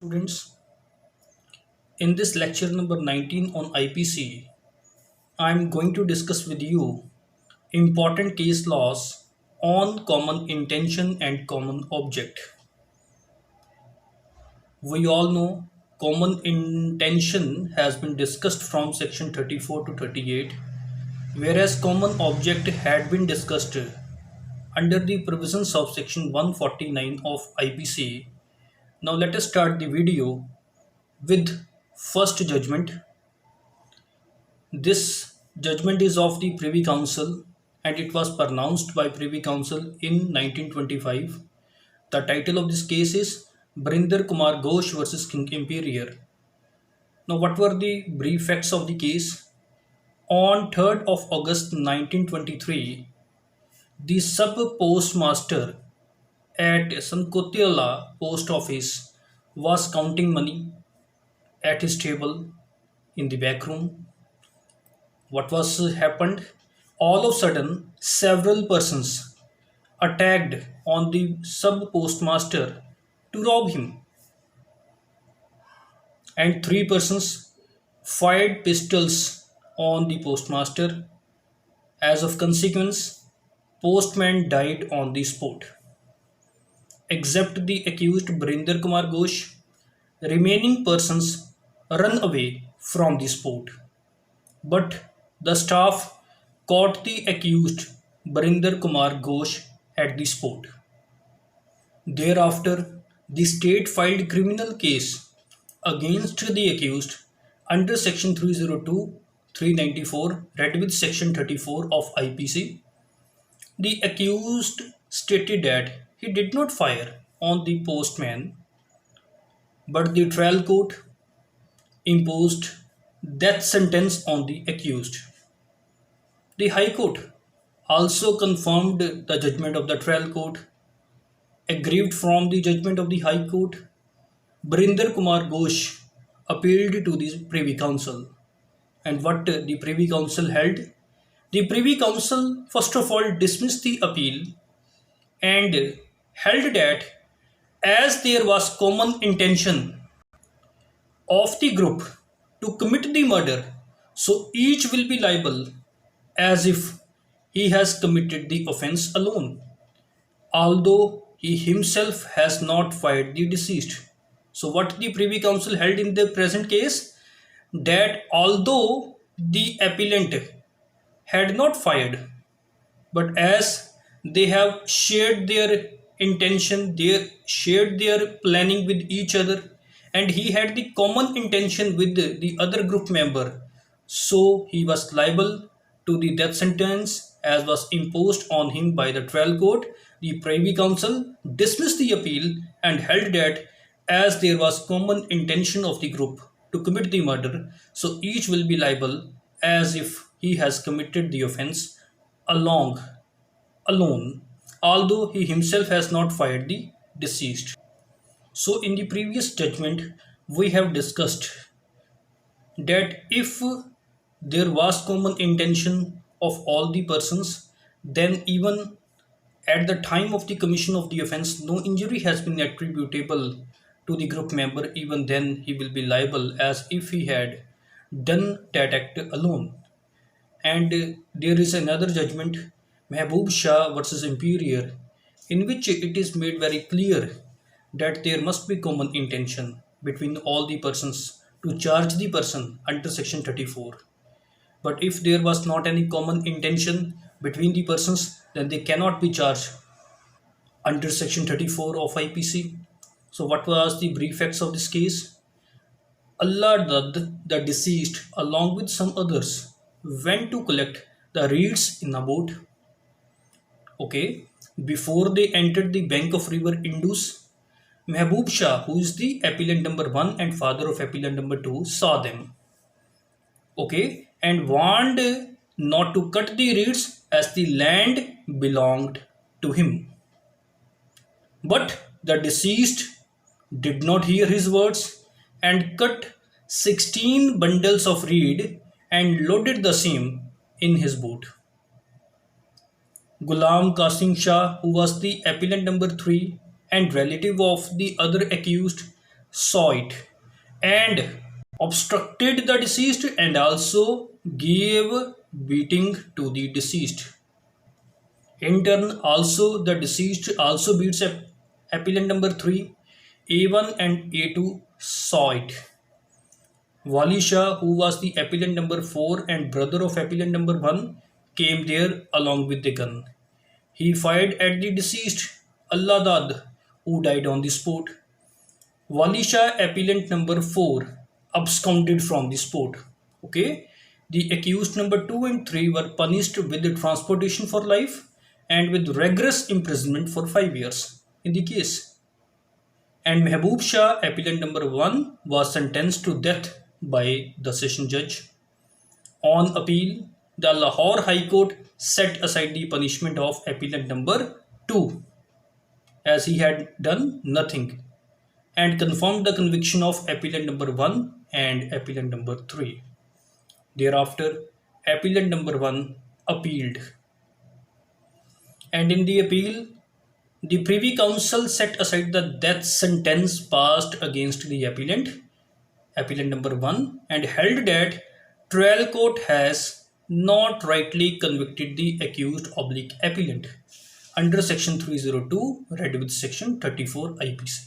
Students, in this lecture number 19 on IPC, I am going to discuss with you important case laws on common intention and common object. We all know common intention has been discussed from section 34 to 38, whereas common object had been discussed under the provisions of section 149 of IPC. Now let us start the video with first judgment. This judgment is of the Privy Council and it was pronounced by Privy Council in 1925. The title of this case is Brinder Kumar Ghosh versus King Imperior. Now, what were the brief facts of the case? On 3rd of August 1923, the sub postmaster at Sankotiala post office was counting money at his table in the back room. What was happened? All of a sudden, several persons attacked on the sub postmaster to rob him, and three persons fired pistols on the postmaster. As of consequence, postman died on the spot. Except the accused Brinder Kumar Ghosh, remaining persons run away from the spot. But the staff caught the accused Brinder Kumar Ghosh at the spot. Thereafter, the state filed criminal case against the accused under section 302, 394, read with section 34 of IPC. The accused stated that he did not fire on the postman, but the trial court imposed death sentence on the accused. The High Court also confirmed the judgment of the trial court. Aggrieved from the judgment of the High Court, Brinder Kumar Ghosh appealed to the Privy Council. And what the Privy Council held? The Privy Council first of all dismissed the appeal and held that as there was common intention of the group to commit the murder, so each will be liable as if he has committed the offence alone, although he himself has not fired the deceased. So, what the Privy Council held in the present case? That although the appellant had not fired, but as they have shared their intention, they shared their planning with each other, and he had the common intention with the other group member, so he was liable to the death sentence as was imposed on him by the trial court. The Privy Council dismissed the appeal and held that as there was common intention of the group to commit the murder, so each will be liable as if he has committed the offence alone, although he himself has not fired the deceased. So, in the previous judgment, we have discussed that if there was common intention of all the persons, then even at the time of the commission of the offence, no injury has been attributable to the group member, even then he will be liable as if he had done that act alone. And there is another judgment, Mehboob Shah versus Imperior, in which it is made very clear that there must be common intention between all the persons to charge the person under section 34. But if there was not any common intention between the persons, then they cannot be charged under section 34 of IPC. So, what was the brief facts of this case? Allah Dadd, the deceased, along with some others, went to collect the reeds in a boat. Okay, before they entered the bank of river Indus, Mehboob Shah, who is the appellant number 1 and father of appellant number 2, saw them. Okay, and warned not to cut the reeds as the land belonged to him. But the deceased did not hear his words and cut 16 bundles of reed and loaded the same in his boat. Ghulam Qasim Shah, who was the appellant number 3 and relative of the other accused, saw it and obstructed the deceased and also gave beating to the deceased. In turn, also the deceased also beats appellant number 3. A1 and A2 saw it. Wali Shah, who was the appellant number 4 and brother of appellant number 1, came there along with the gun. He fired at the deceased, Allah Dad, who died on the spot. Wali Shah, appellant number 4, absconded from the spot. Okay, the accused number 2 and 3 were punished with the transportation for life and with rigorous imprisonment for 5 years in the case. And Mehboob Shah, appellant number 1, was sentenced to death by the session judge. On appeal, the Lahore High Court set aside the punishment of appellant number 2 as he had done nothing and confirmed the conviction of appellant number 1 and appellant number 3. Thereafter, appellant number 1 appealed. And in the appeal, the Privy Council set aside the death sentence passed against the appellant number 1, and held that trial court has not rightly convicted the accused oblique appellant under section 302 read with section 34 IPC.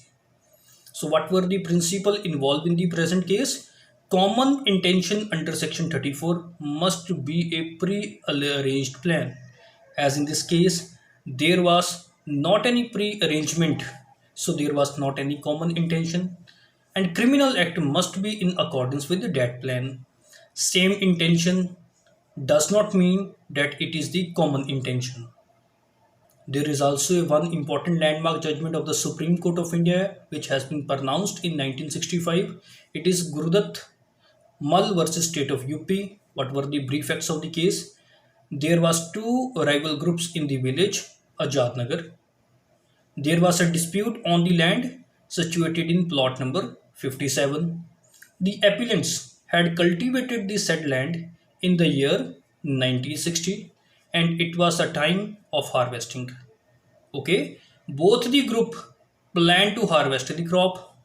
So what were the principle involved in the present case? Common intention under section 34 must be a pre-arranged plan. As in this case, there was not any pre-arrangement, so there was not any common intention, and criminal act must be in accordance with that plan. Same intention does not mean that it is the common intention. There is also one important landmark judgment of the Supreme Court of India which has been pronounced in 1965. It is Gurudat Mal versus State of UP. What were the brief facts of the case? There was two rival groups in the village Ajadnagar. There was a dispute on the land situated in plot number 57. The appellants had cultivated the said land in the year 1960 and it was a time of harvesting. Okay, both the group planned to harvest the crop.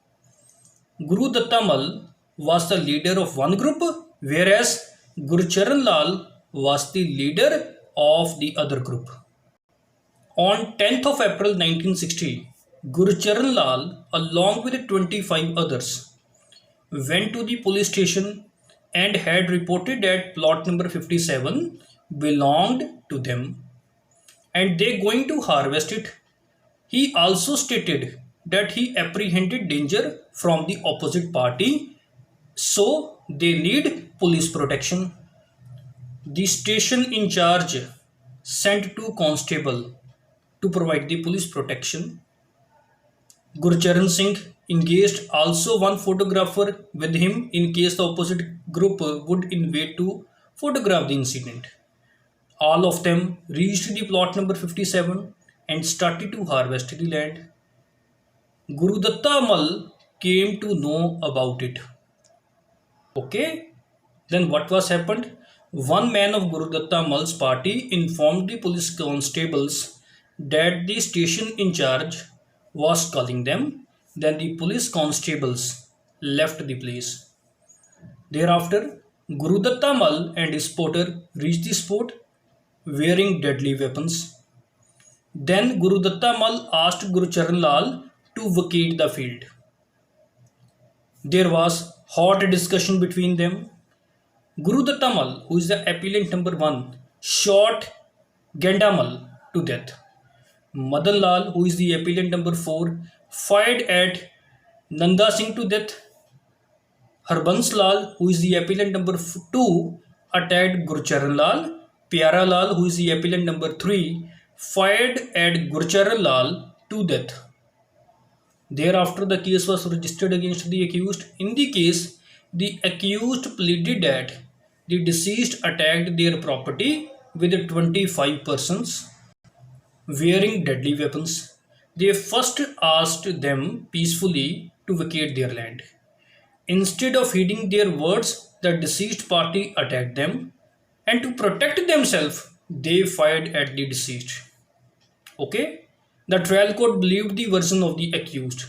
Guru Dattamal was the leader of one group, whereas Gurcharan Lal was the leader of the other group. On 10th of April 1960, Gurcharan Lal, along with 25 others, went to the police station and had reported that plot number 57 belonged to them and they going to harvest it. He also stated that he apprehended danger from the opposite party, so they need police protection. The station in charge sent two constables to provide the police protection. Gurcharan Singh engaged also one photographer with him in case the opposite group would invade to photograph the incident. All of them reached the plot number 57 and started to harvest the land. Guru Datta Mal came to know about it. Okay, then what was happened? One man of Guru Datta Mal's party informed the police constables that the station in charge was calling them. Then the police constables left the place. Thereafter, Guru Datta Mal and his spotter reached the spot wearing deadly weapons. Then Guru Datta Mal asked Guru Charan Lal to vacate the field. There was hot discussion between them. Guru Datta Mal, who is the appellant number 1, shot Gandamal to death. Madan Lal, who is the appellant number 4, fired at Nanda Singh to death. Harbans Lal, who is the appellant number 2, attacked Gurcharan Lal. Pyara Lal, who is the appellant number 3, fired at Gurcharan Lal to death. Thereafter, the case was registered against the accused. In the case, the accused pleaded that the deceased attacked their property with 25 persons wearing deadly weapons. They first asked them peacefully to vacate their land. Instead of heeding their words, the deceased party attacked them, and to protect themselves, they fired at the deceased. Okay, the trial court believed the version of the accused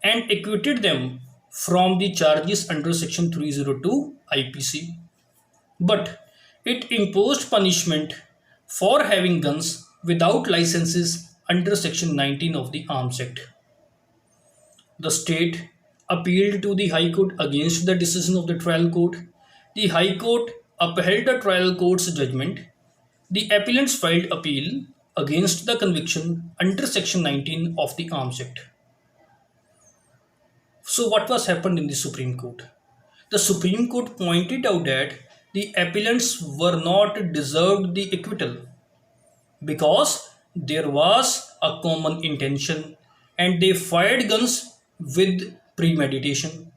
and acquitted them from the charges under Section 302 IPC. But it imposed punishment for having guns without licenses under Section 19 of the Arms Act. The state appealed to the High Court against the decision of the trial court. The High Court upheld the trial court's judgment. The appellants filed appeal against the conviction under Section 19 of the Arms Act. So, what was happened in the Supreme Court? The Supreme Court pointed out that the appellants were not deserved the acquittal because there was a common intention and they fired guns with premeditation.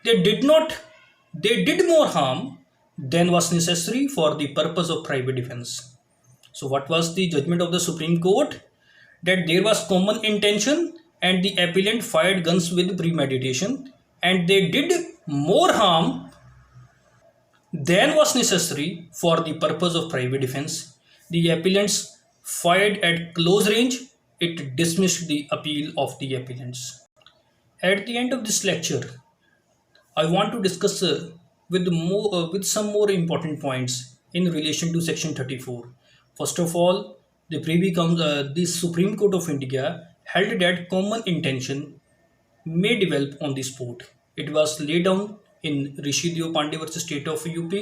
They did not they did more harm than was necessary for the purpose of private defense. So what was the judgment of the Supreme Court? That there was common intention and the appellant fired guns with premeditation and they did more harm than was necessary for the purpose of private defense. The appellants fired at close range. It dismissed the appeal of the appellants. At the end of this lecture, I want to discuss with some more important points in relation to Section 34. First of all, the Supreme Court of India held that common intention may develop on the spot. It was laid down in Rishi Pandey versus State of UP,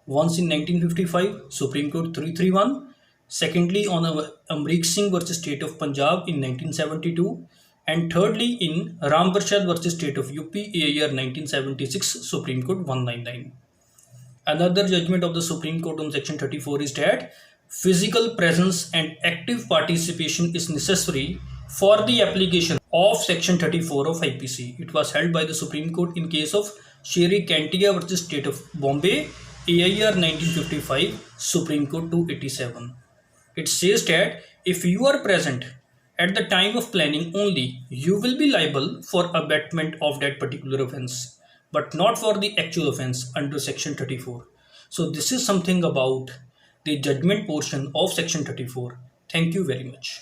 once in 1955, Supreme Court 331, secondly on Amrik Singh versus State of Punjab in 1972, and thirdly in Ram Prasad versus State of UP, year 1976, Supreme Court 199. Another judgment of the Supreme Court on Section 34 is that physical presence and active participation is necessary for the application of Section 34 of IPC. It was held by the Supreme Court in case of Sherry Kantia versus State of Bombay, AIR 1955, Supreme Court 287. It says that if you are present at the time of planning only, you will be liable for abatement of that particular offence, but not for the actual offence under Section 34. So this is something about the judgment portion of Section 34. Thank you very much.